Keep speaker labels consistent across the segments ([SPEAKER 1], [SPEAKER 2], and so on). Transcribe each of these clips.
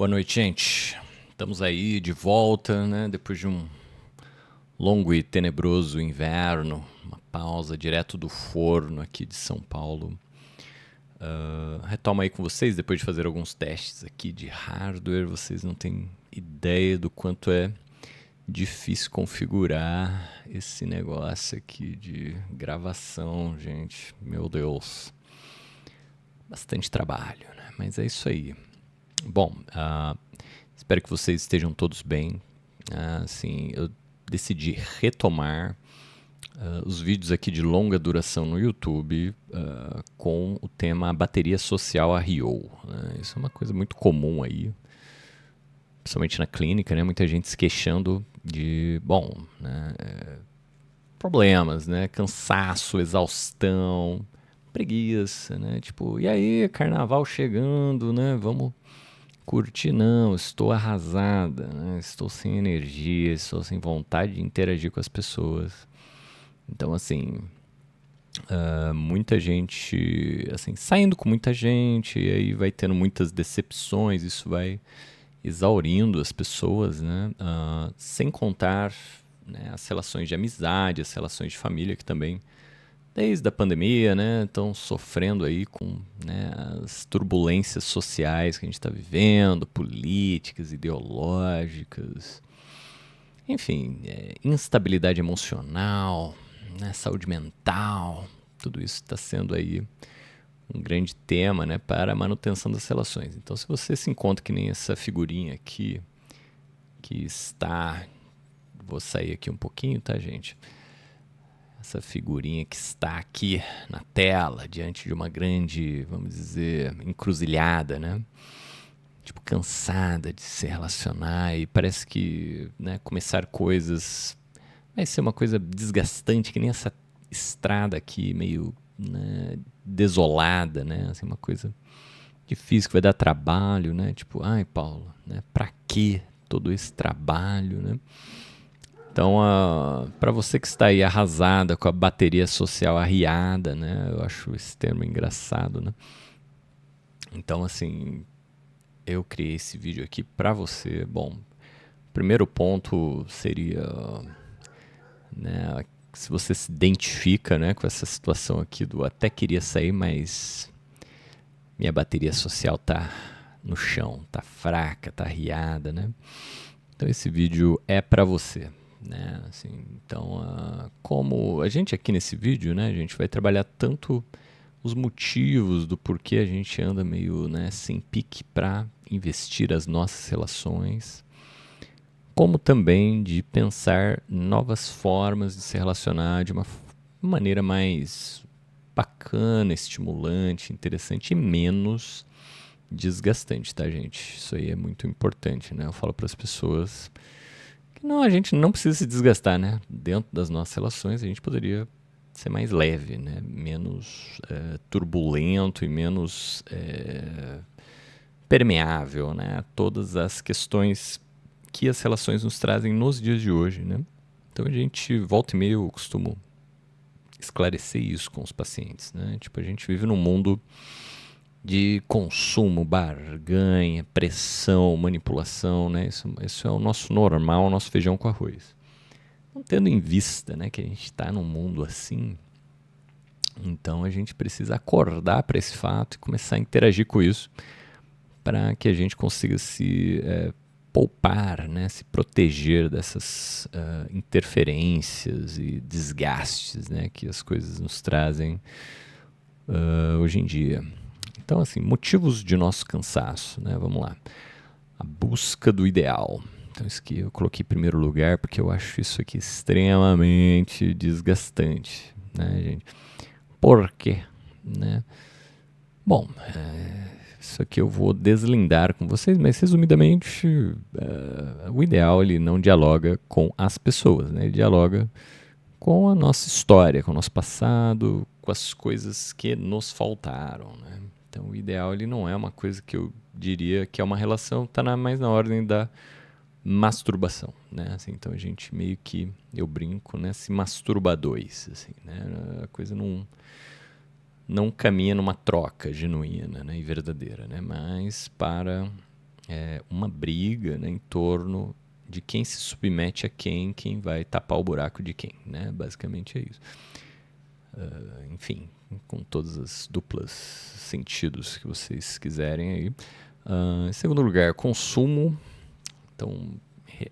[SPEAKER 1] Boa noite, gente. Estamos aí de volta, né? Depois de um longo e tenebroso inverno, uma pausa direto do forno aqui de São Paulo. Retomo aí com vocês, depois de fazer alguns testes aqui de hardware. Vocês não têm ideia do quanto é difícil configurar esse negócio aqui de gravação, gente. Meu Deus. Bastante trabalho, né? Mas é isso aí. Bom, espero que vocês estejam todos bem. Assim, eu decidi retomar os vídeos aqui de longa duração no YouTube com o tema bateria social a Rio. Isso é uma coisa muito comum aí, principalmente na clínica, né? Muita gente se queixando de, bom, né, problemas, né? Cansaço, exaustão, preguiça, né? Tipo, e aí, carnaval chegando, né? Vamos curtir, não, estou arrasada, né? Estou sem energia, estou sem vontade de interagir com as pessoas. Então, assim, muita gente, assim, saindo com muita gente, e aí vai tendo muitas decepções, isso vai exaurindo as pessoas, né? Sem contar, né, as relações de amizade, as relações de família que também desde a pandemia, né, estão sofrendo aí com, né, as turbulências sociais que a gente está vivendo, políticas, ideológicas, enfim, instabilidade emocional, né, saúde mental, tudo isso está sendo aí um grande tema, né, para a manutenção das relações. Então, se você se encontra que nem essa figurinha aqui, que está, vou sair aqui um pouquinho, tá, gente? Essa figurinha que está aqui na tela, diante de uma grande, vamos dizer, encruzilhada, né? Tipo, cansada de se relacionar e parece que, né, começar coisas vai ser uma coisa desgastante, que nem essa estrada aqui, meio, né, desolada, né? Assim, uma coisa difícil que vai dar trabalho, né? Tipo, ai, Paulo, né? Pra que todo esse trabalho, né? Então, para você que está aí arrasada com a bateria social arriada, né? Eu acho esse termo engraçado, né? Então, assim, eu criei esse vídeo aqui para você. Bom, primeiro ponto seria, né, se você se identifica, né, com essa situação aqui do até queria sair, mas minha bateria social tá no chão, tá fraca, tá arriada, né? Então esse vídeo é para você, né? Assim, então, como a gente aqui nesse vídeo, né, a gente vai trabalhar tanto os motivos do porquê a gente anda meio, né, sem pique para investir as nossas relações, como também de pensar novas formas de se relacionar de uma maneira mais bacana, estimulante, interessante e menos desgastante, tá, gente? Isso aí é muito importante, né? Eu falo para as pessoas que não, a gente não precisa se desgastar, né? Dentro das nossas relações, a gente poderia ser mais leve, né? Menos turbulento e menos permeável, né? A todas as questões que as relações nos trazem nos dias de hoje, né? Então a gente, volta e meia, eu costumo esclarecer isso com os pacientes, né? Tipo, a gente vive num mundo de consumo, barganha, pressão, manipulação, né? Isso é o nosso normal, o nosso feijão com arroz. Não tendo em vista, né, que a gente está num mundo assim, então a gente precisa acordar para esse fato e começar a interagir com isso para que a gente consiga se poupar, né, se proteger dessas interferências e desgastes, né, que as coisas nos trazem hoje em dia. Então, assim, motivos de nosso cansaço, né? Vamos lá. A busca do ideal. Então, isso aqui eu coloquei em primeiro lugar porque eu acho isso aqui extremamente desgastante, né, gente? Por quê? Né? Bom, isso aqui eu vou deslindar com vocês, mas resumidamente, o ideal ele não dialoga com as pessoas, né? Ele dialoga com a nossa história, com o nosso passado, com as coisas que nos faltaram, né? Então, o ideal ele não é uma coisa que eu diria que é uma relação, está mais na ordem da masturbação, né? Assim, então a gente meio que, eu brinco, né? Se masturba a dois, assim, né? A coisa não caminha numa troca genuína, né? E verdadeira, né? Mas para uma briga, né, em torno de quem se submete a quem vai tapar o buraco de quem, né? Basicamente é isso. Enfim, com todas as duplas sentidos que vocês quiserem aí. Em segundo lugar, consumo. Então,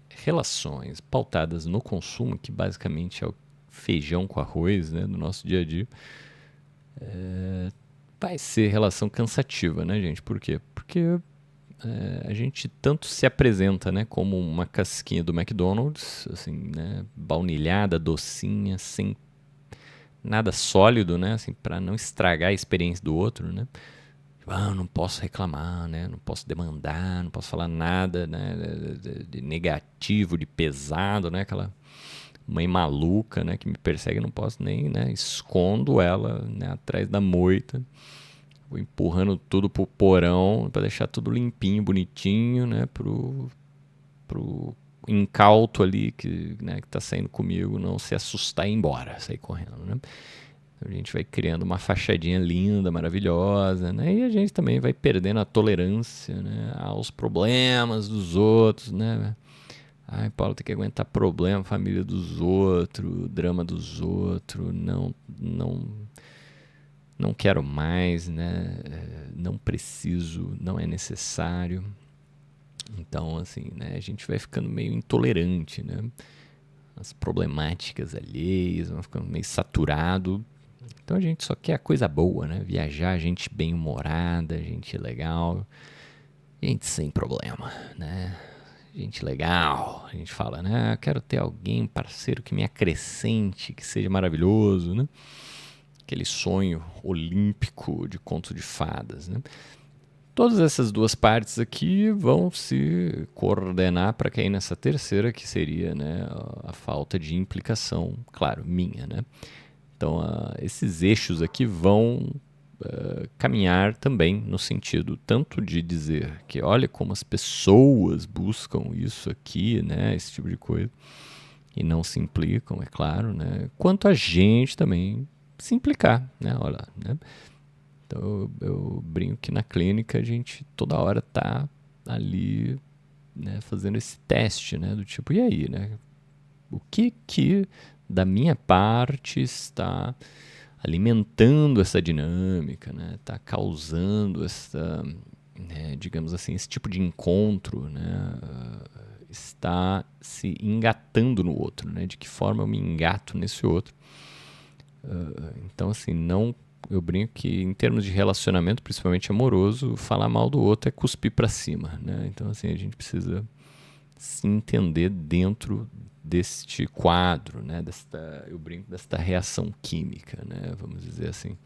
[SPEAKER 1] relações pautadas no consumo, que basicamente é o feijão com arroz, né, do nosso dia a dia, vai ser relação cansativa, né, gente? Por quê? Porque a gente tanto se apresenta, né, como uma casquinha do McDonald's, assim, né, baunilhada, docinha, sem nada sólido, né, assim, para não estragar a experiência do outro, né? Não posso reclamar, né? Não posso demandar, não posso falar nada, né, de negativo, de pesado, né? Aquela mãe maluca, né, que me persegue, não posso nem, né, escondo ela, né, atrás da moita. Vou empurrando tudo pro porão para deixar tudo limpinho, bonitinho, né, pro incauto ali que, né, que tá saindo comigo não se assustar e ir embora, sair correndo, né? A gente vai criando uma fachadinha linda, maravilhosa, né? E a gente também vai perdendo a tolerância, né, aos problemas dos outros, né? Ai, Paulo, tem que aguentar problema, família dos outros, drama dos outros, não quero mais, né? Não preciso, não é necessário. Então, assim, né, a gente vai ficando meio intolerante, né? As problemáticas alheias, vão ficando meio saturado. Então a gente só quer a coisa boa, né? Viajar, gente bem-humorada, gente legal, gente sem problema, né? Gente legal. A gente fala, né? Quero ter alguém, parceiro, que me acrescente, que seja maravilhoso, né? Aquele sonho olímpico de conto de fadas, né? Todas essas duas partes aqui vão se coordenar para cair nessa terceira, que seria, né, a falta de implicação, claro, minha, né? Então, esses eixos aqui vão caminhar também no sentido tanto de dizer que olha como as pessoas buscam isso aqui, né, esse tipo de coisa, e não se implicam, é claro, né, quanto a gente também se implicar, né, olha, né. Então eu brinco que na clínica a gente toda hora tá ali, né, fazendo esse teste, né, do tipo, e aí, né, o que da minha parte está alimentando essa dinâmica, né? Está causando essa, né, digamos assim, esse tipo de encontro, né? Está se engatando no outro, né? De que forma eu me engato nesse outro? Então, assim, não, eu brinco que em termos de relacionamento, principalmente amoroso, falar mal do outro é cuspir para cima, né? Então, assim, a gente precisa se entender dentro deste quadro, né? Eu brinco desta reação química, né? Vamos dizer assim.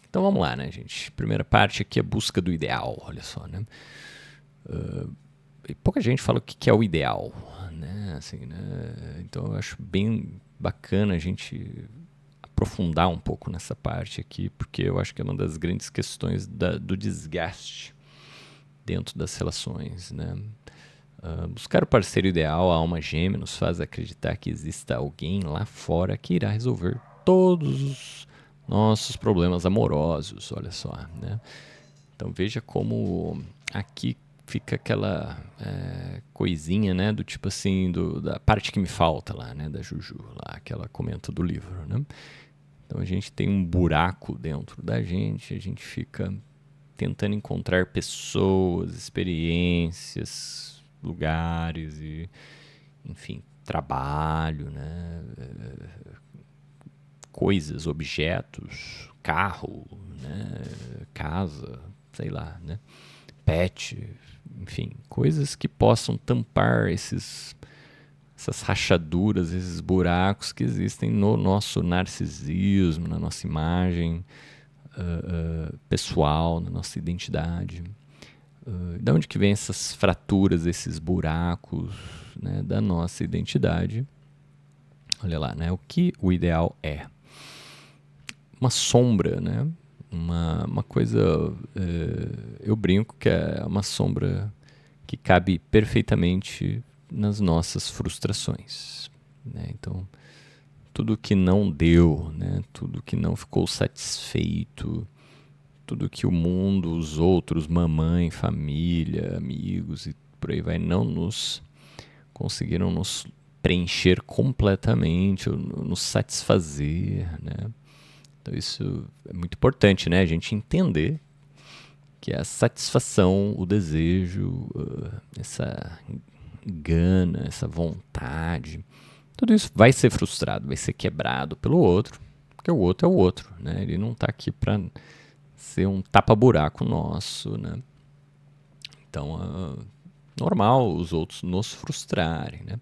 [SPEAKER 1] Então vamos lá, né, gente? Primeira parte aqui é a busca do ideal, olha só, né? E pouca gente fala o que é o ideal, né? Assim, né? Então eu acho bem bacana a gente aprofundar um pouco nessa parte aqui, porque eu acho que é uma das grandes questões do desgaste dentro das relações, né? Buscar o parceiro ideal, a alma gêmea, nos faz acreditar que exista alguém lá fora que irá resolver todos os nossos problemas amorosos, olha só, né? Então veja como aqui fica aquela coisinha, né, do tipo assim, da parte que me falta lá, né, da Juju, lá que ela comenta do livro, né? Então a gente tem um buraco dentro da gente, a gente fica tentando encontrar pessoas, experiências, lugares e, enfim, trabalho, né? Coisas, objetos, carro, né? Casa, sei lá, né? Pet, enfim, coisas que possam tampar essas rachaduras, esses buracos que existem no nosso narcisismo, na nossa imagem pessoal, na nossa identidade. De onde que vem essas fraturas, esses buracos, né, da nossa identidade? Olha lá, né? O que o ideal é? Uma sombra, né? Uma coisa, eu brinco que é uma sombra que cabe perfeitamente nas nossas frustrações, né? Então, tudo que não deu, né? Tudo que não ficou satisfeito, tudo que o mundo, os outros, mamãe, família, amigos e por aí vai, não conseguiram nos preencher completamente, ou nos satisfazer, né? Então isso é muito importante, né? A gente entender que a satisfação, o desejo, essa gana, essa vontade, tudo isso vai ser frustrado, vai ser quebrado pelo outro, porque o outro é o outro, né? Ele não está aqui para ser um tapa-buraco nosso, né? Então, normal os outros nos frustrarem, né?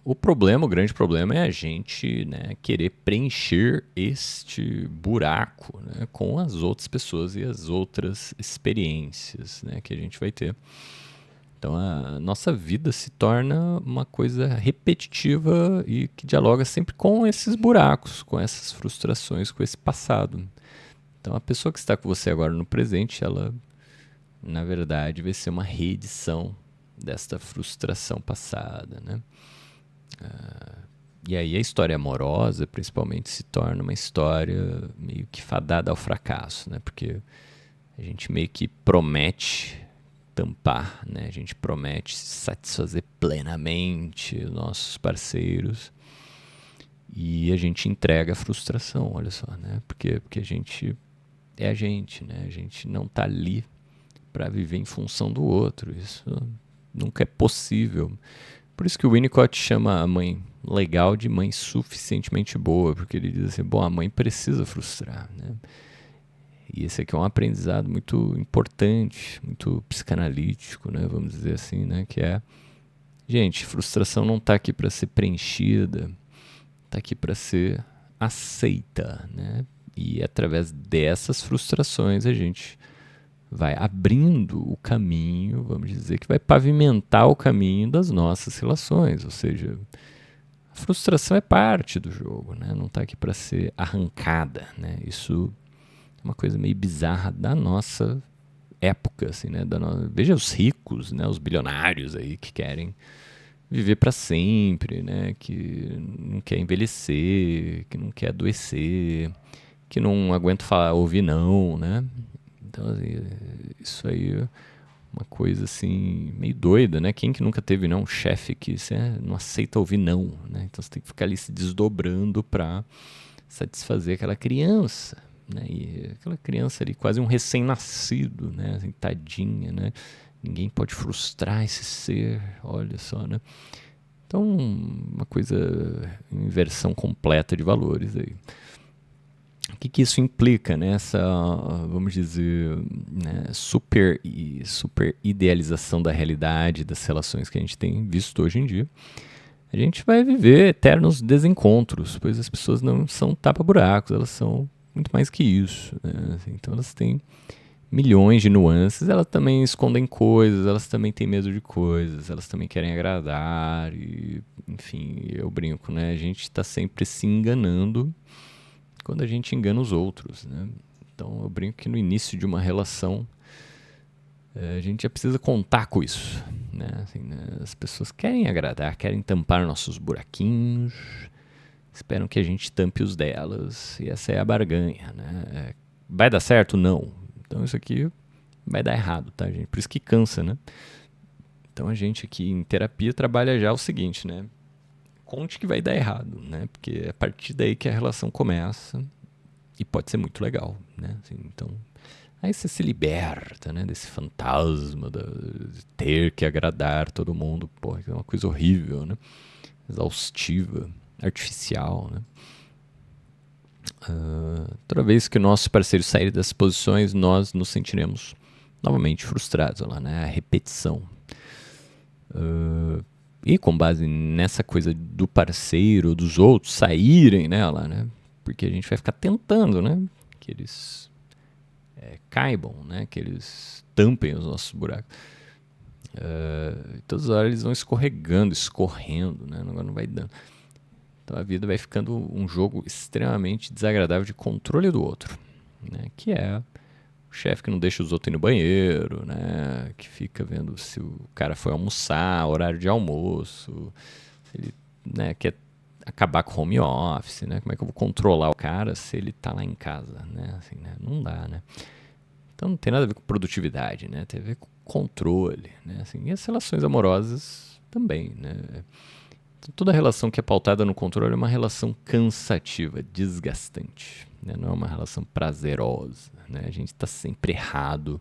[SPEAKER 1] O problema, o grande problema é a gente, né, querer preencher este buraco, né, com as outras pessoas e as outras experiências, né, que a gente vai ter. Então a nossa vida se torna uma coisa repetitiva e que dialoga sempre com esses buracos, com essas frustrações, com esse passado. Então a pessoa que está com você agora no presente, ela na verdade vai ser uma reedição desta frustração passada, né? E aí a história amorosa, principalmente, se torna uma história meio que fadada ao fracasso, né? Porque a gente meio que promete tampar, né? A gente promete satisfazer plenamente os nossos parceiros e a gente entrega a frustração, olha só, né? Porque a gente é a gente, né? A gente não tá ali para viver em função do outro. Isso nunca é possível. Por isso que o Winnicott chama a mãe legal de mãe suficientemente boa, porque ele diz assim, bom, a mãe precisa frustrar, né? E esse aqui é um aprendizado muito importante, muito psicanalítico, né? Vamos dizer assim, né? Que é, gente, frustração não está aqui para ser preenchida, está aqui para ser aceita, né? E através dessas frustrações a gente vai abrindo o caminho, vamos dizer, que vai pavimentar o caminho das nossas relações. Ou seja, a frustração é parte do jogo, né? Não está aqui para ser arrancada, né? Isso é uma coisa meio bizarra da nossa época, assim, né? Veja os ricos, né? Os bilionários aí que querem viver para sempre, né? Que não quer envelhecer, que não quer adoecer, que não aguenta falar, ouvir não, né? Então, assim, isso aí é uma coisa assim, meio doida, né? Quem que nunca teve não, um chefe que não aceita ouvir não, né? Então você tem que ficar ali se desdobrando para satisfazer aquela criança, né? E aquela criança ali, quase um recém-nascido, né? Assim, tadinha, né? Ninguém pode frustrar esse ser, olha só, né? Então, uma coisa, inversão completa de valores aí. O que isso implica, né? Essa, vamos dizer, né, super idealização da realidade, das relações que a gente tem visto hoje em dia. A gente vai viver eternos desencontros, pois as pessoas não são tapa-buracos, elas são muito mais que isso, né? Então elas têm milhões de nuances, elas também escondem coisas, elas também têm medo de coisas, elas também querem agradar, e, enfim, eu brinco, né? A gente está sempre se enganando quando a gente engana os outros, né? Então eu brinco que no início de uma relação a gente já precisa contar com isso, né? Assim, né? As pessoas querem agradar, querem tampar nossos buraquinhos, esperam que a gente tampe os delas, e essa é a barganha, né? Vai dar certo? Não. Então isso aqui vai dar errado, tá, gente? Por isso que cansa, né? Então a gente aqui em terapia trabalha já o seguinte, né? Conte que vai dar errado, né? Porque é a partir daí que a relação começa e pode ser muito legal, né? Assim, então, aí você se liberta, né? Desse fantasma de ter que agradar todo mundo, porra, que é uma coisa horrível, né? Exaustiva, artificial, né? Toda vez que o nosso parceiro sair dessas posições, nós nos sentiremos novamente frustrados, lá, né? A repetição. E com base nessa coisa do parceiro, dos outros saírem nela, né? Porque a gente vai ficar tentando, né? Que eles caibam, né? Que eles tampem os nossos buracos. Todas as horas eles vão escorregando, escorrendo, né? Agora não vai dando. Então a vida vai ficando um jogo extremamente desagradável de controle do outro, né? Que é o chefe que não deixa os outros ir no banheiro, né? Que fica vendo se o cara foi almoçar, horário de almoço, ele, né, quer acabar com o home office, né? Como é que eu vou controlar o cara se ele tá lá em casa, né? Assim, né? Não dá, né? Então não tem nada a ver com produtividade, né? Tem a ver com controle, né? Assim, e as relações amorosas também, né? Então, toda relação que é pautada no controle é uma relação cansativa, desgastante, né? Não é uma relação prazerosa, né? A gente está sempre errado,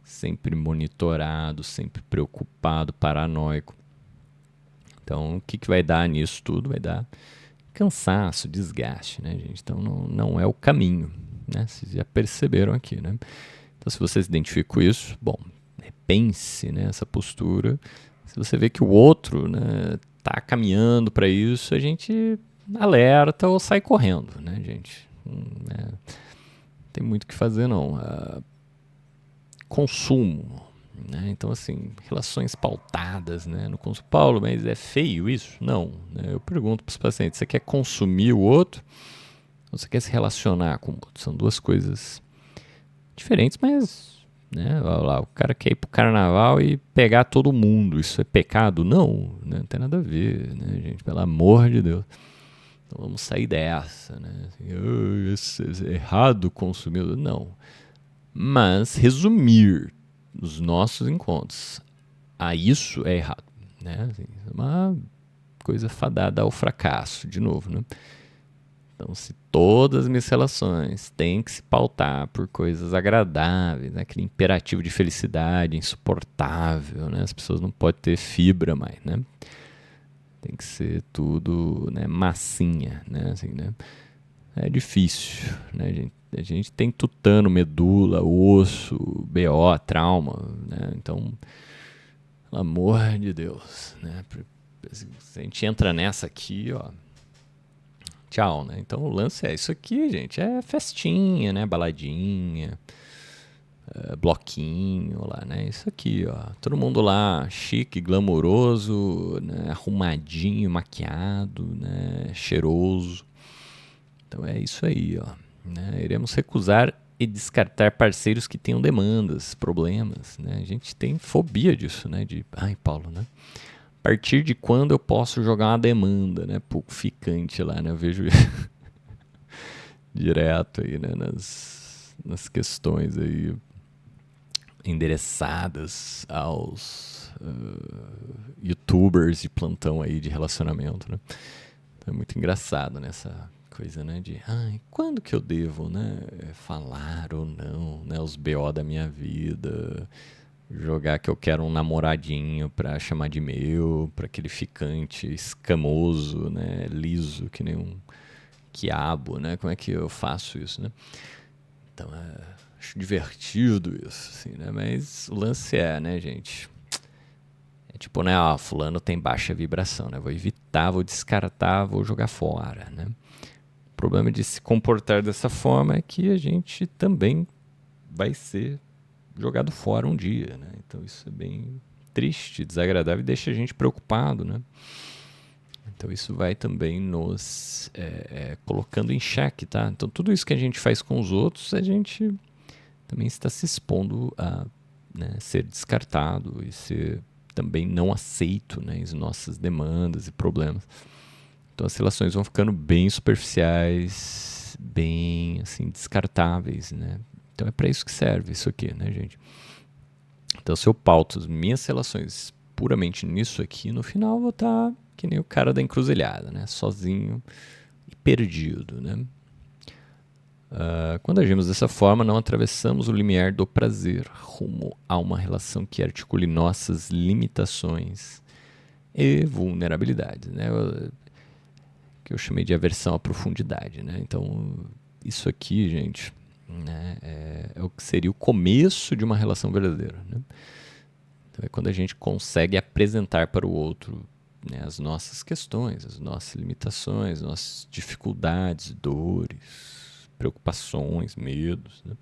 [SPEAKER 1] sempre monitorado, sempre preocupado, paranoico. Então, o que, que vai dar nisso tudo? Vai dar cansaço, desgaste, né, gente? Então, não é o caminho, né? Vocês já perceberam aqui, né? Então, se você se identifica com isso, bom, repense, né, essa postura. Se você vê que o outro, né, tá caminhando para isso, a gente alerta ou sai correndo, né, gente? Não tem muito o que fazer, não. Consumo, né? Então, assim, relações pautadas, né, no consumo. Paulo, mas é feio isso? Não, né? Eu pergunto para os pacientes, você quer consumir o outro ou você quer se relacionar com o outro? São duas coisas diferentes, mas, né, olha lá, o cara quer ir pro carnaval e pegar todo mundo. Isso é pecado? Não, né? Não tem nada a ver, né, gente? Pelo amor de Deus. Então vamos sair dessa, né? Assim, esse é errado consumir. Não. Mas resumir os nossos encontros a isso é errado, né? Assim, é uma coisa fadada ao fracasso, de novo, né? Então, se todas as minhas relações têm que se pautar por coisas agradáveis, né? Aquele imperativo de felicidade insuportável, né? As pessoas não podem ter fibra mais, né? Tem que ser tudo, né, massinha, né? Assim, né? É difícil, né, gente? A gente tem tutano, medula, osso, BO, trauma, né? Então, pelo amor de Deus, né? Se a gente entra nessa aqui, ó, tchau, né? Então o lance é isso aqui, gente, é festinha, né? Baladinha, bloquinho lá, né? Isso aqui, ó. Todo mundo lá chique, glamouroso, né? Arrumadinho, maquiado, né? Cheiroso. Então é isso aí, ó. Né? Iremos recusar e descartar parceiros que tenham demandas, problemas, né? A gente tem fobia disso, né? De, ai, Paulo, né? A partir de quando eu posso jogar uma demanda, né? Pouco ficante lá, né? Eu vejo direto aí, né? Nas questões aí endereçadas aos youtubers de plantão aí de relacionamento, né? Então é muito engraçado nessa coisa, né, de ai, quando que eu devo, né, falar ou não, né, os BO da minha vida, jogar que eu quero um namoradinho pra chamar de meu, pra aquele ficante escamoso, né, liso, que nem um quiabo, né, como é que eu faço isso, né? Então, acho divertido isso, assim, né, mas o lance é, né, gente, é tipo, né, fulano tem baixa vibração, né, vou evitar, vou descartar, vou jogar fora, né? O problema de se comportar dessa forma é que a gente também vai ser jogado fora um dia, né? Então isso é bem triste, desagradável e deixa a gente preocupado, né? Então isso vai também nos colocando em xeque, tá? Então tudo isso que a gente faz com os outros, a gente também está se expondo a, né, ser descartado e ser também não aceito, né, as nossas demandas e problemas. Então as relações vão ficando bem superficiais, bem assim descartáveis, né? Então é para isso que serve isso aqui, né, gente? Então se eu pauto as minhas relações puramente nisso aqui, no final eu vou estar que nem o cara da encruzilhada, né? Sozinho e perdido, né? Quando agimos dessa forma, não atravessamos o limiar do prazer rumo a uma relação que articule nossas limitações e vulnerabilidades, né? Que eu chamei de aversão à profundidade, né? Então, isso aqui, gente, né, é o que seria o começo de uma relação verdadeira, né? Então, é quando a gente consegue apresentar para o outro, né, as nossas questões, as nossas limitações, nossas dificuldades, dores, preocupações, medos, né?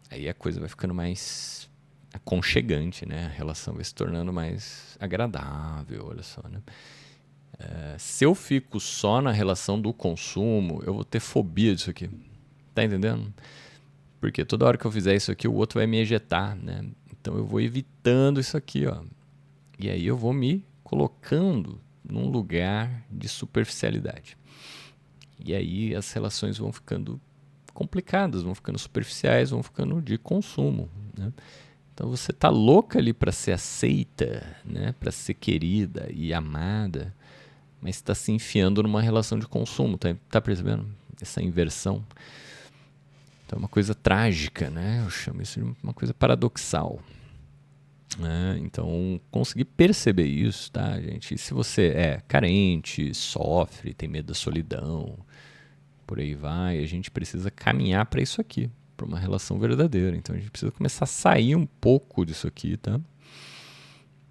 [SPEAKER 1] Aí a coisa vai ficando mais aconchegante, né? A relação vai se tornando mais agradável, olha só, né? Se eu fico só na relação do consumo, eu vou ter fobia disso aqui. Tá entendendo? Porque toda hora que eu fizer isso aqui, o outro vai me ejetar, né? Então eu vou evitando isso aqui, ó. E aí eu vou me colocando, num lugar de superficialidade. E aí as relações vão ficando complicadas, vão ficando superficiais, vão ficando de consumo, né? Então você tá louca ali para ser aceita, né? Para ser querida e amada, mas está se enfiando numa relação de consumo, tá percebendo? Essa inversão. Então é uma coisa trágica, né? Eu chamo isso de uma coisa paradoxal. Então, conseguir perceber isso, tá, gente? E se você é carente, sofre, tem medo da solidão, por aí vai, a gente precisa caminhar para isso aqui, para uma relação verdadeira. Então, a gente precisa começar a sair um pouco disso aqui, tá?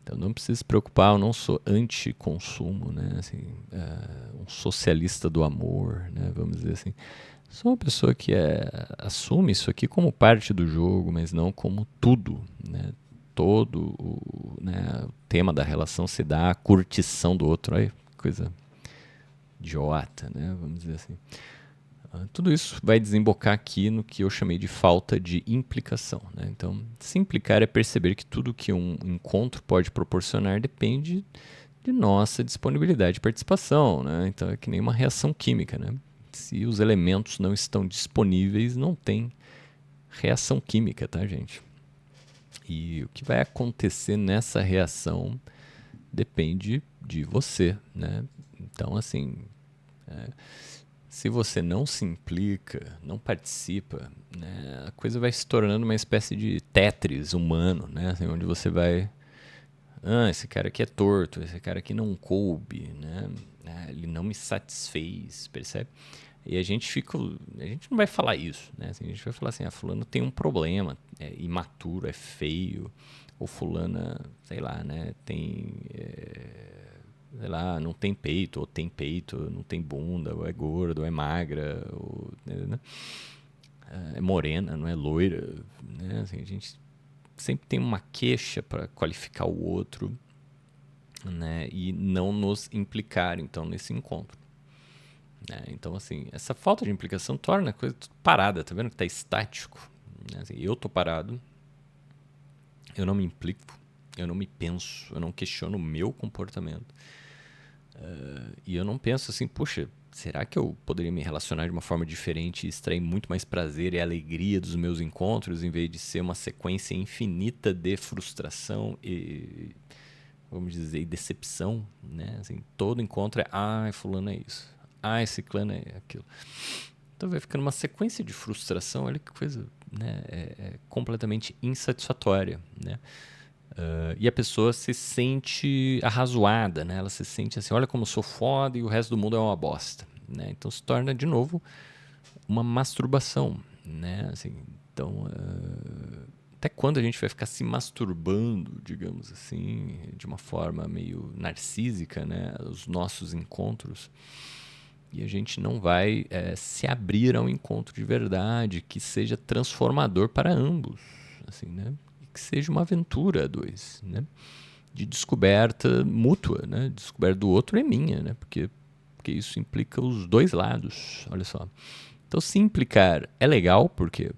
[SPEAKER 1] Então, não precisa se preocupar, eu não sou anti-consumo, né? Assim, um socialista do amor, né? Vamos dizer assim. Sou uma pessoa que assume isso aqui como parte do jogo, mas não como tudo, né? Todo o tema da relação se dá a curtição do outro. Olha, coisa idiota, né? Vamos dizer assim. Tudo isso vai desembocar aqui no que eu chamei de falta de implicação, né? Então, se implicar é perceber que tudo que um encontro pode proporcionar depende de nossa disponibilidade de participação, né? Então, é que nem uma reação química, né? Se os elementos não estão disponíveis, não tem reação química, tá, gente? E o que vai acontecer nessa reação depende de você, né? Então, assim, se você não se implica, não participa, né, a coisa vai se tornando uma espécie de Tetris humano, né? Assim, onde você vai... esse cara aqui é torto, esse cara aqui não coube, né? Ele não me satisfez, percebe? E a gente não vai falar isso, né? Assim, a gente vai falar assim, fulano tem um problema, é imaturo, é feio, ou fulana, sei lá, né, sei lá, não tem peito, ou tem peito, não tem bunda, ou é gorda, ou é magra, ou, né, é morena, não é loira, né? Assim, a gente sempre tem uma queixa para qualificar o outro, né, e não nos implicar, então, nesse encontro. Então, assim, essa falta de implicação torna a coisa tudo parada, tá vendo que tá estático? Né? Assim, eu tô parado, eu não me implico, eu não me penso, eu não questiono o meu comportamento. E eu não penso assim, puxa, será que eu poderia me relacionar de uma forma diferente e extrair muito mais prazer e alegria dos meus encontros, em vez de ser uma sequência infinita de frustração e, vamos dizer, decepção, né? Assim, todo encontro é, fulano é isso. Esse clã é aquilo. Então vai ficando uma sequência de frustração, olha que coisa, né? É completamente insatisfatória, né? E a pessoa se sente arrazoada, né? Ela se sente assim, olha como eu sou foda e o resto do mundo é uma bosta, né? Então se torna, de novo, uma masturbação, né? Assim, então, até quando a gente vai ficar se masturbando, digamos assim, de uma forma meio narcísica, né? Os nossos encontros... E a gente não vai se abrir a um encontro de verdade que seja transformador para ambos, assim, né? E que seja uma aventura a dois, né? De descoberta mútua, né? Descoberta do outro é minha, né? Porque isso implica os dois lados, olha só. Então, se implicar é legal, porque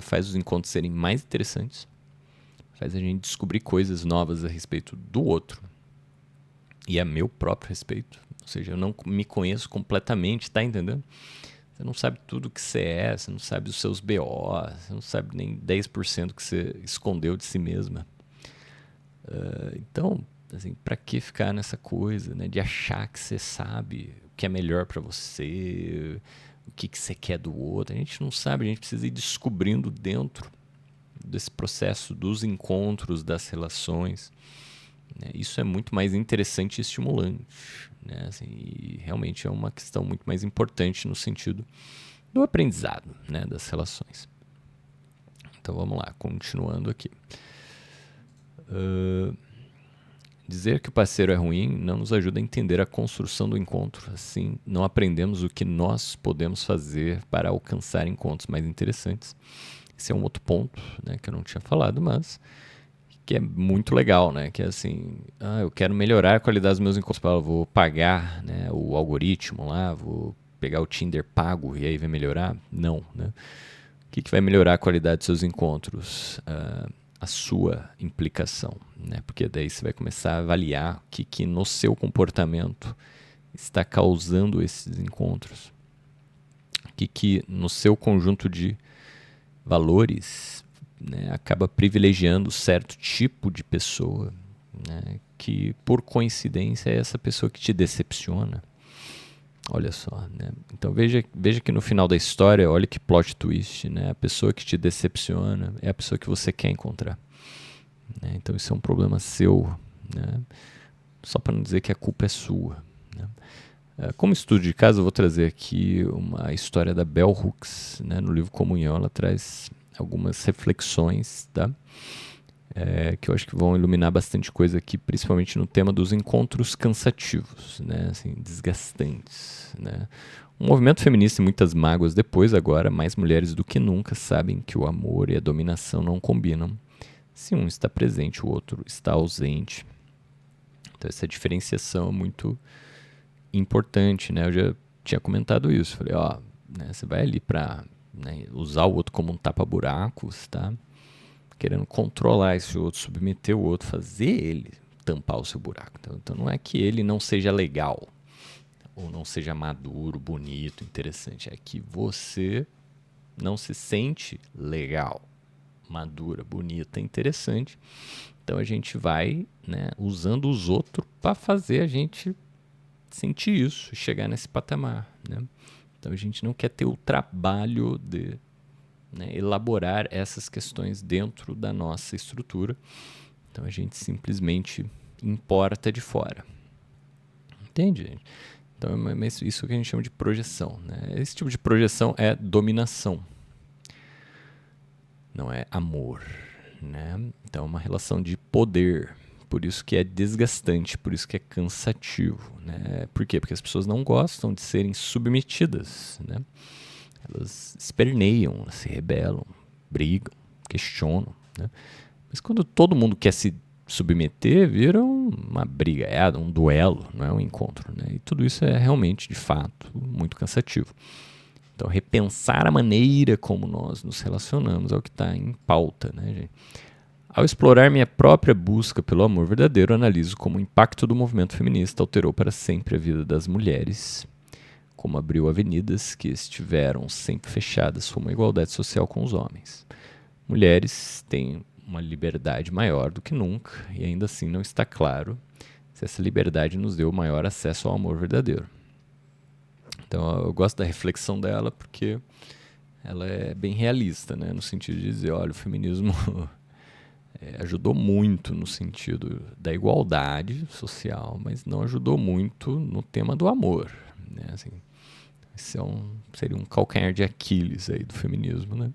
[SPEAKER 1] faz os encontros serem mais interessantes, faz a gente descobrir coisas novas a respeito do outro e a meu próprio respeito. Ou seja, eu não me conheço completamente, tá entendendo? Você não sabe tudo que você é, você não sabe os seus BO, você não sabe nem 10% que você escondeu de si mesma. Então, assim, pra que ficar nessa coisa, né? De achar que você sabe o que é melhor pra você, o que você quer do outro. A gente não sabe, a gente precisa ir descobrindo dentro desse processo dos encontros, das relações. Isso é muito mais interessante e estimulante, né? Assim, e realmente é uma questão muito mais importante no sentido do aprendizado, né? Das relações. Então vamos lá, continuando aqui. Dizer que o parceiro é ruim não nos ajuda a entender a construção do encontro. Assim, não aprendemos o que nós podemos fazer para alcançar encontros mais interessantes. Esse é um outro ponto, né, que eu não tinha falado, mas que é muito legal, né? Que é assim, eu quero melhorar a qualidade dos meus encontros. Eu vou pagar, né, o algoritmo lá, vou pegar o Tinder pago e aí vai melhorar? Não, né? O que vai melhorar a qualidade dos seus encontros? a sua implicação, né? Porque daí você vai começar a avaliar o que no seu comportamento está causando esses encontros, o que no seu conjunto de valores, né, acaba privilegiando certo tipo de pessoa, né, que por coincidência é essa pessoa que te decepciona. Olha só, né? Então veja que no final da história, olha que plot twist, né? A pessoa que te decepciona é a pessoa que você quer encontrar, né? Então isso é um problema seu, né? Só para não dizer que a culpa é sua, né? Como estudo de caso, eu vou trazer aqui uma história da Bell Hooks, né? No livro Comunhão, ela traz algumas reflexões, tá? Que eu acho que vão iluminar bastante coisa aqui, principalmente no tema dos encontros cansativos, né? Assim, desgastantes, né? Um movimento feminista e muitas mágoas depois, agora, mais mulheres do que nunca sabem que o amor e a dominação não combinam. Se um está presente, o outro está ausente. Então essa diferenciação é muito importante, né? Eu já tinha comentado isso. Falei, ó, né, você vai ali para, né, usar o outro como um tapa-buracos, tá? Querendo controlar esse outro, submeter o outro, fazer ele tampar o seu buraco. Então não é que ele não seja legal, ou não seja maduro, bonito, interessante. É que você não se sente legal, madura, bonita, interessante. Então a gente vai, né, usando os outros para fazer a gente sentir isso, chegar nesse patamar, né? Então a gente não quer ter o trabalho de, né, elaborar essas questões dentro da nossa estrutura. Então a gente simplesmente importa de fora. Entende, gente? Então é isso que a gente chama de projeção, né? Esse tipo de projeção é dominação, não é amor, né? Então é uma relação de poder. Por isso que é desgastante, por isso que é cansativo, né? Por quê? Porque as pessoas não gostam de serem submetidas, né? Elas esperneiam, elas se rebelam, brigam, questionam, né? Mas quando todo mundo quer se submeter, vira uma briga, um duelo, não é um encontro, né? E tudo isso é realmente, de fato, muito cansativo. Então, repensar a maneira como nós nos relacionamos é o que está em pauta, né, gente? Ao explorar minha própria busca pelo amor verdadeiro, analiso como o impacto do movimento feminista alterou para sempre a vida das mulheres, como abriu avenidas que estiveram sempre fechadas para uma igualdade social com os homens. Mulheres têm uma liberdade maior do que nunca e ainda assim não está claro se essa liberdade nos deu maior acesso ao amor verdadeiro. Então eu gosto da reflexão dela porque ela é bem realista, né? No sentido de dizer, olha, o feminismo ajudou muito no sentido da igualdade social, mas não ajudou muito no tema do amor, né? Assim, esse seria um calcanhar de Aquiles aí do feminismo, né?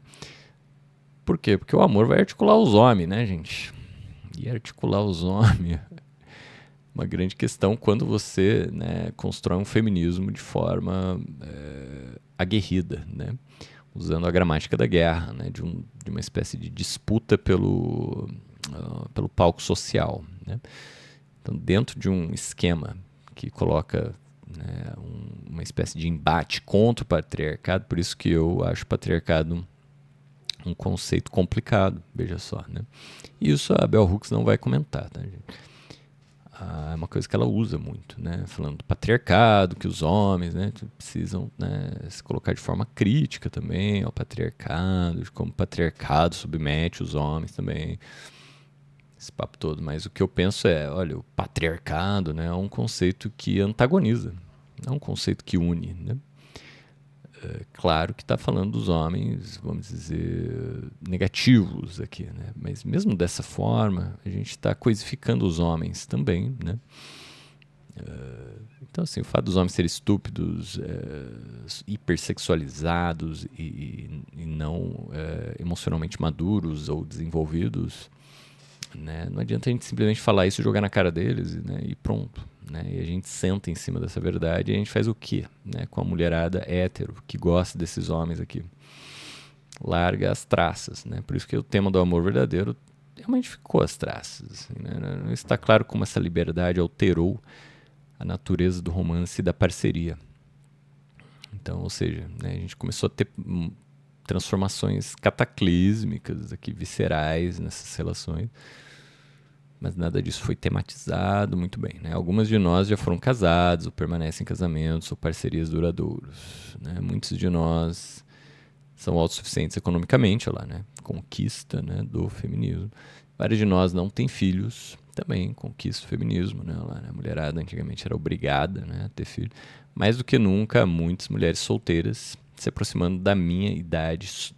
[SPEAKER 1] Por quê? Porque o amor vai articular os homens, né, gente? E articular os homens é uma grande questão quando você, né, constrói um feminismo de forma aguerrida, né? Usando a gramática da guerra, né? De uma espécie de disputa pelo palco social, né? Então, dentro de um esquema que coloca, né, uma espécie de embate contra o patriarcado, por isso que eu acho o patriarcado um conceito complicado, veja só, né? E isso a Bell Hooks não vai comentar, tá, gente? É uma coisa que ela usa muito, né? Falando do patriarcado, que os homens, né, precisam, né, se colocar de forma crítica também ao patriarcado, de como o patriarcado submete os homens também, esse papo todo. Mas o que eu penso é, olha, o patriarcado, né, é um conceito que antagoniza, é um conceito que une, né? Claro que está falando dos homens, vamos dizer, negativos aqui, né? Mas mesmo dessa forma, a gente está coisificando os homens também, né? Então, assim, o fato dos homens serem estúpidos, hipersexualizados e não emocionalmente maduros ou desenvolvidos, né? Não adianta a gente simplesmente falar isso, jogar na cara deles, né, e pronto, né? E a gente senta em cima dessa verdade e a gente faz o quê, né, com a mulherada hétero que gosta desses homens aqui? Larga as traças, né? Por isso que o tema do amor verdadeiro realmente ficou as traças, assim, né? Não está claro como essa liberdade alterou a natureza do romance e da parceria. Então, ou seja, né, a gente começou a transformações cataclísmicas, aqui, viscerais nessas relações. Mas nada disso foi tematizado muito bem, né? Algumas de nós já foram casados, ou permanecem em casamentos, ou parcerias duradouras, né? Muitos de nós são autossuficientes economicamente, olha lá, né? Conquista, né, do feminismo. Vários de nós não têm filhos, também conquista o feminismo, né? Olha lá, né? A mulherada antigamente era obrigada, né, a ter filho. Mais do que nunca, muitas mulheres solteiras se aproximando da minha idade,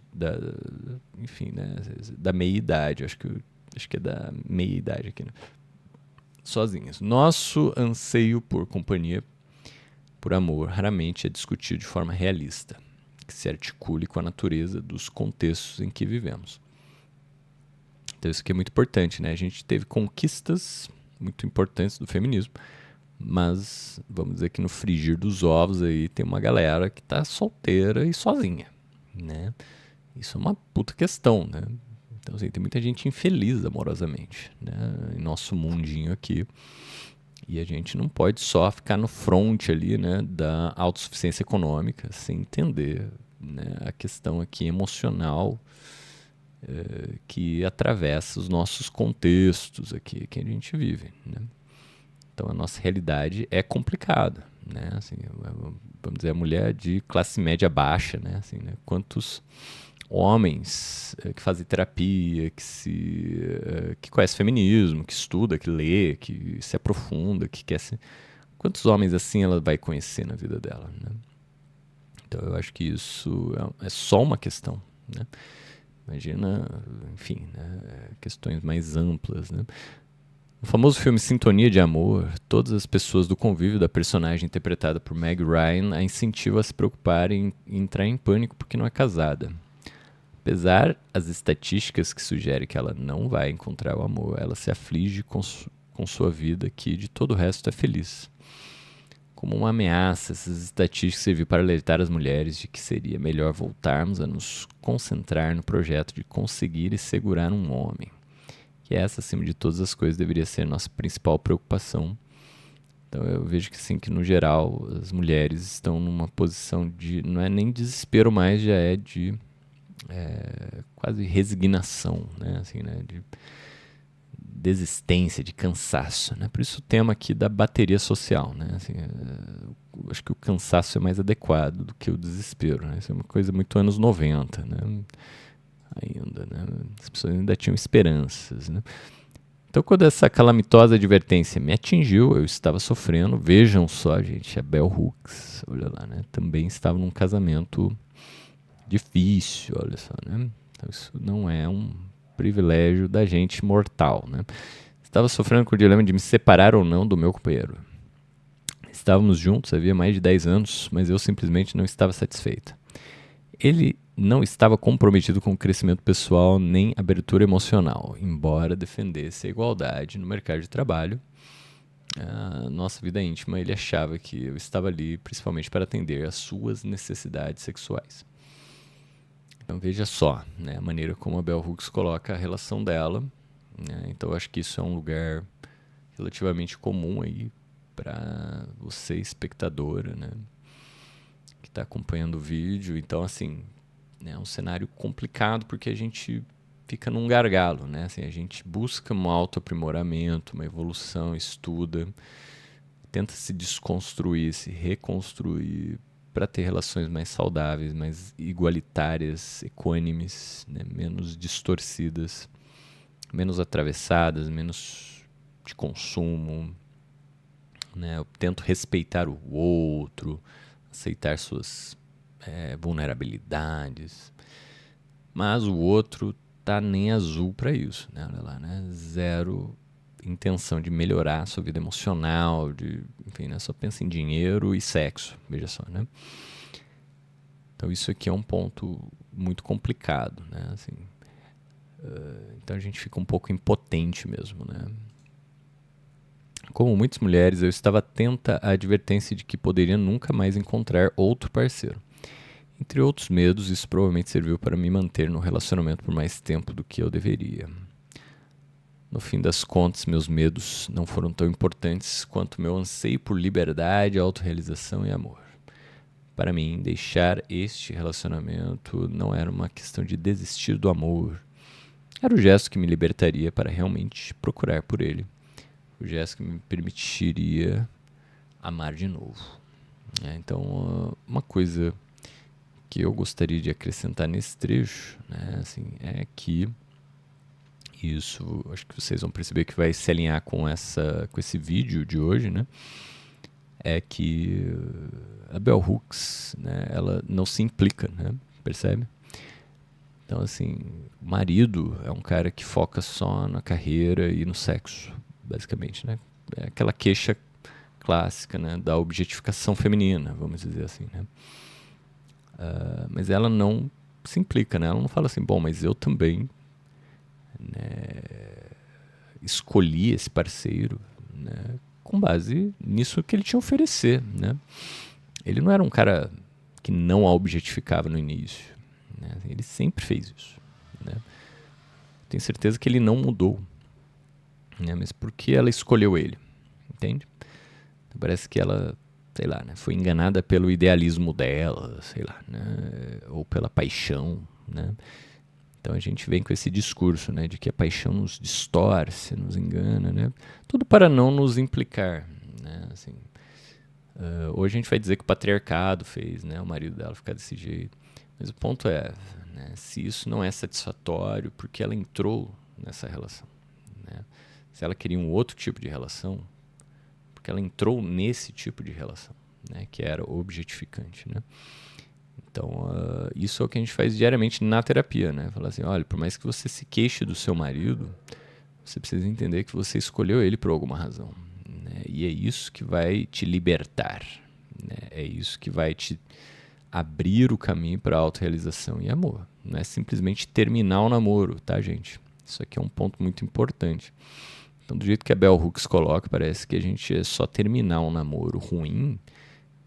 [SPEAKER 1] enfim, né, da meia idade, acho que é da meia idade aqui, né? Sozinhas. Nosso anseio por companhia, por amor, raramente é discutido de forma realista, que se articule com a natureza dos contextos em que vivemos. Então isso aqui é muito importante, né? A gente teve conquistas muito importantes do feminismo, mas vamos dizer que no frigir dos ovos aí tem uma galera que tá solteira e sozinha, né? Isso é uma puta questão, né? Então assim, tem muita gente infeliz amorosamente, né? Em nosso mundinho aqui. E a gente não pode só ficar no front ali, né, da autossuficiência econômica, sem entender, né, a questão aqui emocional que atravessa os nossos contextos aqui que a gente vive, né? Então a nossa realidade é complicada, né? Assim, vamos dizer, a mulher de classe média baixa, né? Assim, né? Quantos homens que fazem terapia, que conhece feminismo, que estuda, que lê, que se aprofunda, que quer se... Quantos homens assim ela vai conhecer na vida dela, né? Então eu acho que isso é só uma questão, né? Imagina, enfim, né, questões mais amplas, né? No famoso filme Sintonia de Amor, todas as pessoas do convívio da personagem interpretada por Meg Ryan a incentivam a se preocupar em entrar em pânico porque não é casada. Apesar das estatísticas que sugerem que ela não vai encontrar o amor, ela se aflige com sua vida que de todo o resto é feliz. Como uma ameaça, essas estatísticas serviram para alertar as mulheres de que seria melhor voltarmos a nos concentrar no projeto de conseguir e segurar um homem. Que essa, acima de todas as coisas, deveria ser nossa principal preocupação. Então eu vejo que sim, que no geral as mulheres estão numa posição de, não é nem desespero mais, já é de quase resignação, né? Assim, né? De desistência, de cansaço, né? Por isso o tema aqui da bateria social, né? Assim, acho que o cansaço é mais adequado do que o desespero, né? Isso é uma coisa muito anos 90, né? Ainda, né? As pessoas ainda tinham esperanças, né? Então, quando essa calamitosa advertência me atingiu, eu estava sofrendo. Vejam só, gente, a Bell Hooks, olha lá, né? Também estava num casamento difícil, olha só, né? Então, isso não é um privilégio da gente mortal, né? Estava sofrendo com o dilema de me separar ou não do meu companheiro. Estávamos juntos havia mais de 10 anos, mas eu simplesmente não estava satisfeita. Ele não estava comprometido com o crescimento pessoal nem abertura emocional, embora defendesse a igualdade no mercado de trabalho. A nossa vida íntima, ele achava que eu estava ali principalmente para atender às suas necessidades sexuais. Então veja só, né, a maneira como a Bell Hooks coloca a relação dela, né? Então eu acho que isso é um lugar relativamente comum aí para você, espectadora, né, que está acompanhando o vídeo. Então assim, é um cenário complicado porque a gente fica num gargalo, né? Assim, a gente busca um autoaprimoramento, uma evolução, estuda, tenta se desconstruir, se reconstruir para ter relações mais saudáveis, mais igualitárias, equânimes, né? Menos distorcidas, menos atravessadas, menos de consumo, né? Eu tento respeitar o outro, aceitar suas vulnerabilidades, mas o outro tá nem azul para isso, né? Olha lá, né? Zero intenção de melhorar a sua vida emocional, enfim, né? Só pensa em dinheiro e sexo, veja só, né? Então isso aqui é um ponto muito complicado, né? Assim, então a gente fica um pouco impotente mesmo, né? Como muitas mulheres, eu estava atenta à advertência de que poderia nunca mais encontrar outro parceiro. Entre outros medos, isso provavelmente serviu para me manter no relacionamento por mais tempo do que eu deveria. No fim das contas, meus medos não foram tão importantes quanto meu anseio por liberdade, autorrealização e amor. para mim, deixar este relacionamento não era uma questão de desistir do amor. Era o gesto que me libertaria para realmente procurar por ele. O gesto que me permitiria amar de novo. Então, uma coisa que eu gostaria de acrescentar nesse trecho, né, assim, é que isso, acho que vocês vão perceber que vai se alinhar com esse vídeo de hoje, né? É que a Bell Hooks, né, ela não se implica, né? Percebe? Então, assim, o marido é um cara que foca só na carreira e no sexo, basicamente, né? É aquela queixa clássica, né, da objetificação feminina, vamos dizer assim, né? Mas ela não se implica, né? Ela não fala assim, bom, mas eu também, né, escolhi esse parceiro, né, com base nisso que ele tinha a oferecer, né? Ele não era um cara que não a objetificava no início, né? Ele sempre fez isso, né? Tenho certeza que ele não mudou, né? Mas por que ela escolheu ele, entende? Então, parece que ela, sei lá, né, foi enganada pelo idealismo dela, sei lá, né, ou pela paixão, né? Então a gente vem com esse discurso, né, de que a paixão nos distorce, nos engana, né? Tudo para não nos implicar, né? Assim, hoje a gente vai dizer que o patriarcado fez, né, o marido dela ficar desse jeito. Mas o ponto é, né, se isso não é satisfatório, porque ela entrou nessa relação, né? Se ela queria um outro tipo de relação, porque ela entrou nesse tipo de relação, né, que era objetificante, né? Então, isso é o que a gente faz diariamente na terapia, né? Falar assim, olha, por mais que você se queixe do seu marido, você precisa entender que você escolheu ele por alguma razão, né? E é isso que vai te libertar, né? É isso que vai te abrir o caminho para autorrealização e amor. Não é simplesmente terminar o namoro, tá, gente? Isso aqui é um ponto muito importante. Então, do jeito que a Bell Hooks coloca, parece que a gente é só terminar um namoro ruim,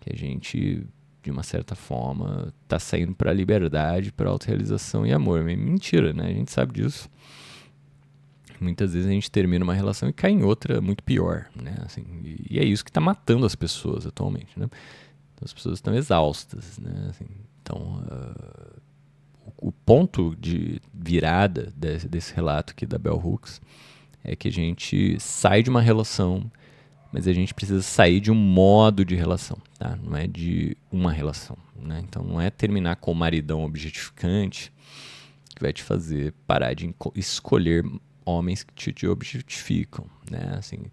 [SPEAKER 1] que a gente, de uma certa forma, tá saindo para a liberdade, para autorrealização e amor. Mentira, né? A gente sabe disso. Muitas vezes a gente termina uma relação e cai em outra muito pior, né? Assim, e é isso que está matando as pessoas atualmente, né? Então, as pessoas estão exaustas, né? Assim, então, o ponto de virada desse relato aqui da Bell Hooks é que a gente sai de uma relação, mas a gente precisa sair de um modo de relação, tá? Não é de uma relação, né? Então não é terminar com o maridão objetificante que vai te fazer parar de escolher homens que te objetificam, né? Assim,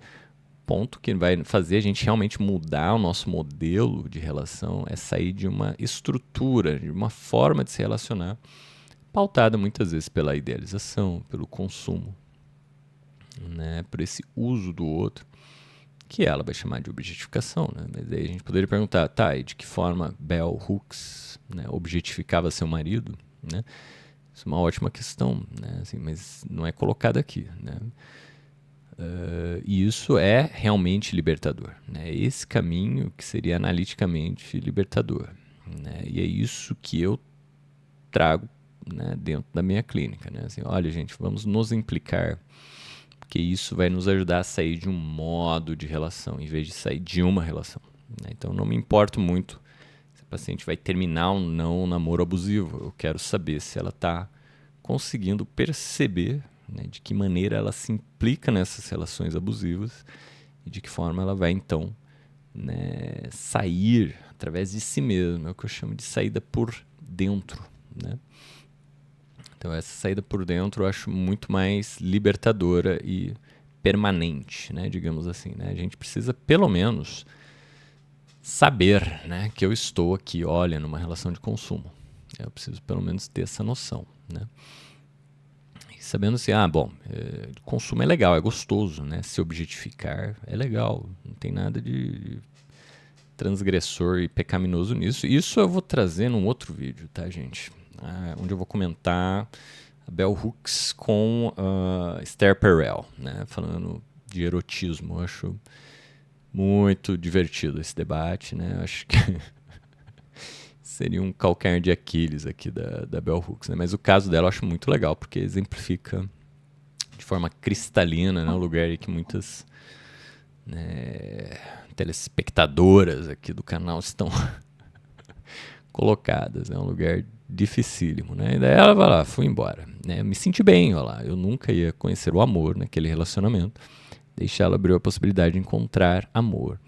[SPEAKER 1] ponto que vai fazer a gente realmente mudar o nosso modelo de relação é sair de uma estrutura, de uma forma de se relacionar, pautada muitas vezes pela idealização, pelo consumo, né? Por esse uso do outro, que ela vai chamar de objetificação, né? Mas aí a gente poderia perguntar, tá, e de que forma Bell Hooks, né, objetificava seu marido, né? Isso é uma ótima questão, né? Assim, mas não é colocado aqui, né? E isso é realmente libertador, né? Esse caminho que seria analiticamente libertador, né? E é isso que eu trago, né, dentro da minha clínica, né? Assim, olha, gente, vamos nos implicar, porque isso vai nos ajudar a sair de um modo de relação, em vez de sair de uma relação, né? Então, não me importo muito se a paciente vai terminar ou não um namoro abusivo. Eu quero saber se ela está conseguindo perceber, né, de que maneira ela se implica nessas relações abusivas e de que forma ela vai, então, né, sair através de si mesma. É o que eu chamo de saída por dentro, né? Então, essa saída por dentro eu acho muito mais libertadora e permanente, né, digamos assim, né? A gente precisa, pelo menos, saber, né, que eu estou aqui, olha, numa relação de consumo. Eu preciso, pelo menos, ter essa noção, né? E sabendo assim, bom, consumo é legal, é gostoso, né? Se objetificar é legal, não tem nada de transgressor e pecaminoso nisso. Isso eu vou trazer num outro vídeo, tá, gente? Onde eu vou comentar a Bell Hooks com Esther Perel, né? Falando de erotismo. Eu acho muito divertido esse debate, né? Eu acho que seria um calcanhar de Aquiles aqui da Bell Hooks, né? Mas o caso dela eu acho muito legal, porque exemplifica de forma cristalina, né, o lugar em que muitas, né, telespectadoras aqui do canal estão colocadas. É um lugar dificílimo, né? E daí ela vai lá, fui embora. Né? Eu me senti bem, olha lá. Eu nunca ia conhecer o amor naquele relacionamento. Deixar ela abriu a possibilidade de encontrar amor.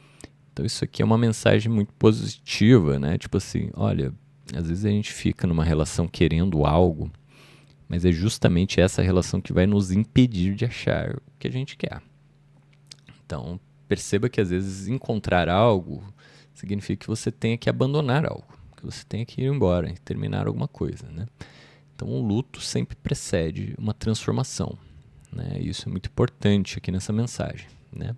[SPEAKER 1] Então isso aqui é uma mensagem muito positiva, né? Tipo assim, olha, às vezes a gente fica numa relação querendo algo, mas é justamente essa relação que vai nos impedir de achar o que a gente quer. Então, perceba que às vezes encontrar algo significa que você tenha que abandonar algo, que você tenha que ir embora e terminar alguma coisa, né? Então, o luto sempre precede uma transformação, né? Isso é muito importante aqui nessa mensagem, né?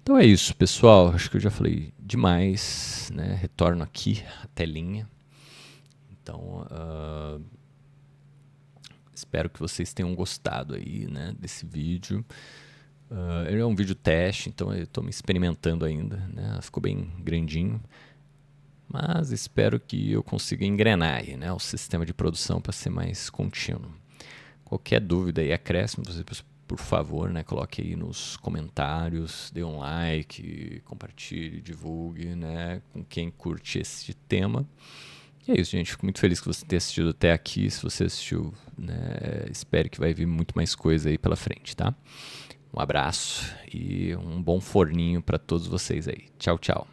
[SPEAKER 1] Então é isso, pessoal. Acho que eu já falei demais, né? Retorno aqui a telinha. Então, espero que vocês tenham gostado aí, né, desse vídeo. Ele é um vídeo teste, então eu estou me experimentando ainda, né? Ficou bem grandinho, mas espero que eu consiga engrenar aí, né, o sistema de produção para ser mais contínuo. Qualquer dúvida e acréscimo, você, por favor, né, coloque aí nos comentários, dê um like, compartilhe, divulgue, né, com quem curte esse tema. E é isso, gente. Fico muito feliz que você tenha assistido até aqui. Se você assistiu, né, espero que vai vir muito mais coisa aí pela frente, tá? Um abraço e um bom forninho para todos vocês aí. Tchau, tchau.